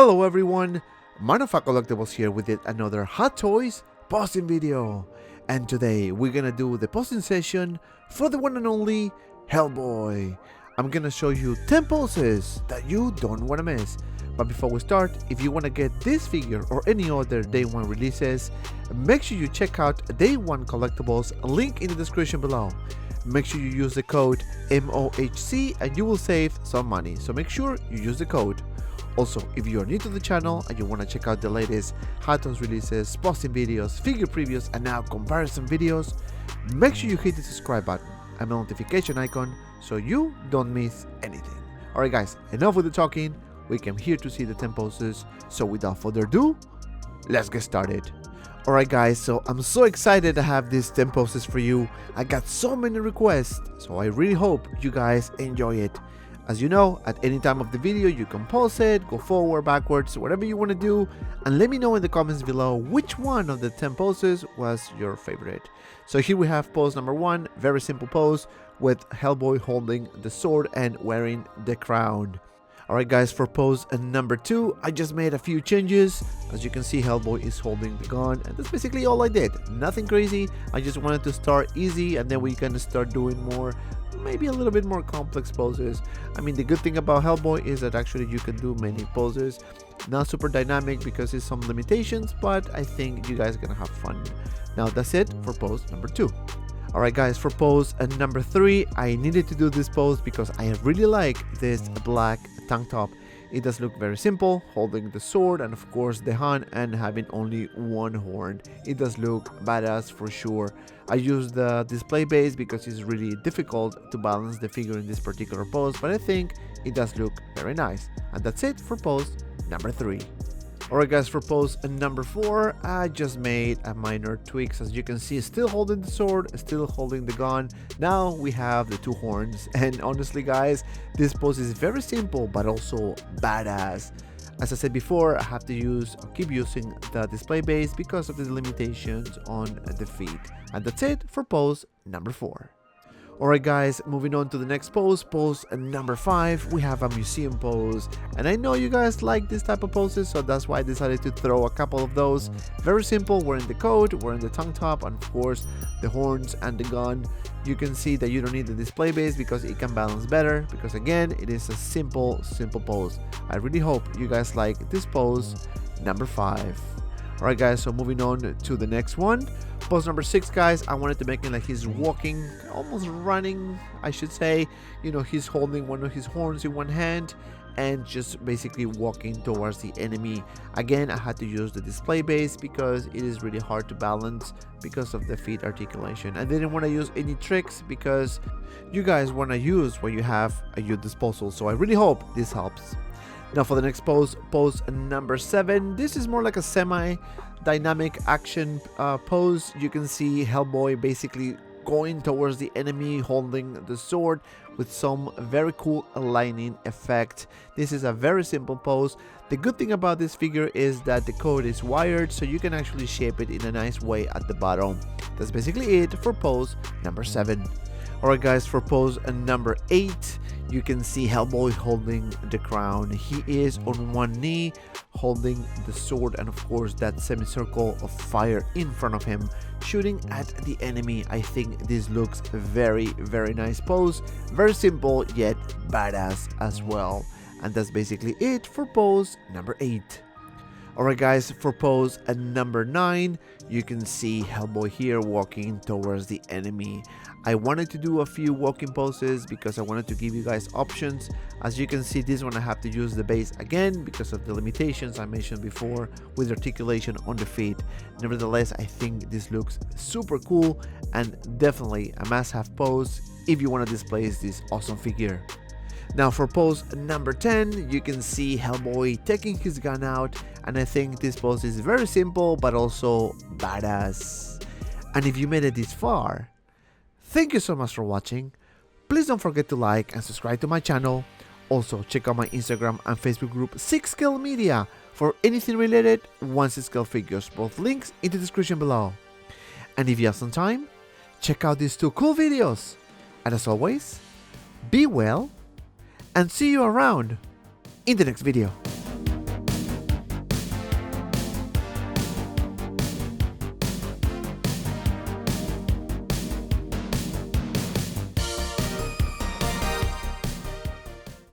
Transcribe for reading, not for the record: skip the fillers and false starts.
Hello everyone, Manufactured Collectibles here with yet another Hot Toys posting video. And today we're gonna do the posting session for the one and only Hellboy. I'm gonna show you 10 poses that you don't wanna miss. But before we start, if you wanna get this figure or any other Day 1 releases, make sure you check out Day 1 Collectibles, link in the description below. Make sure you use the code MOHC and you will save some money, so make sure you use the code. Also, if you are new to the channel and you want to check out the latest Hot Toys releases, posting videos, figure previews, and now comparison videos, make sure you hit the subscribe button and the notification icon so you don't miss anything. Alright guys, enough with the talking, we came here to see the 10 poses, so without further ado, let's get started. Alright guys, so I'm so excited to have these 10 poses for you. I got so many requests, so I really hope you guys enjoy it. As you know, at any time of the video you can pause it, go forward, backwards, whatever you want to do, and let me know in the comments below which one of the 10 poses was your favorite. So here we have pose number 1, very simple pose with Hellboy holding the sword and wearing the crown. Alright guys, for pose number 2, I just made a few changes. As you can see, Hellboy is holding the gun, and that's basically all I did. Nothing crazy, I just wanted to start easy and then we can start doing more, maybe a little bit more complex poses. I mean, the good thing about Hellboy is that actually you can do many poses. Not super dynamic because there's some limitations, but I think you guys are gonna have fun. Now that's it for pose number 2. Alright guys, for pose number 3, I needed to do this pose because I really like this black tank top. It does look very simple, holding the sword and of course the hand and having only one horn. It does look badass for sure. I used the display base because it's really difficult to balance the figure in this particular pose, but I think it does look very nice. And that's it for pose number 3. Alright guys, for pose number 4, I just made a minor tweaks. As you can see, still holding the sword, still holding the gun. Now we have the 2 horns, and honestly guys, this pose is very simple but also badass. As I said before, I have to keep using the display base because of the limitations on the feet. And that's it for pose number 4. Alright guys, moving on to the next pose, pose number 5, we have a museum pose. And I know you guys like this type of poses, so that's why I decided to throw a couple of those. Very simple, wearing the coat, wearing the tank top, and of course the horns and the gun. You can see that you don't need the display base because it can balance better, because again, it is a simple pose. I really hope you guys like this pose number 5. Alright guys, so moving on to the next one. Pose number 6 guys, I wanted to make it like he's walking, almost running I should say. You know, he's holding one of his horns in one hand and just basically walking towards the enemy. Again, I had to use the display base because it is really hard to balance because of the feet articulation. I didn't want to use any tricks because you guys want to use what you have at your disposal, so I really hope this helps. Now for the next pose, pose number 7, this is more like a semi-dynamic action pose. You can see Hellboy basically going towards the enemy holding the sword with some very cool aligning effect. This is a very simple pose. The good thing about this figure is that the coat is wired, so you can actually shape it in a nice way at the bottom. That's basically it for pose number 7. Alright guys, for pose number 8, you can see Hellboy holding the crown. He is on one knee holding the sword and of course that semicircle of fire in front of him, shooting at the enemy. I think this looks very nice pose. Very simple yet badass as well. And that's basically it for pose number 8. Alright guys, for pose number 9, you can see Hellboy here walking towards the enemy. I wanted to do a few walking poses because I wanted to give you guys options. As you can see, this one I have to use the base again because of the limitations I mentioned before with articulation on the feet. Nevertheless, I think this looks super cool and definitely a must-have pose if you want to display this awesome figure. Now for pose number 10, you can see Hellboy taking his gun out, and I think this pose is very simple but also badass. And if you made it this far, thank you so much for watching. Please don't forget to like and subscribe to my channel. Also check out my Instagram and Facebook group 6Scale Media for anything related 1/6 figures, both links in the description below. And if you have some time, check out these 2 cool videos. And as always, be well and see you around in the next video.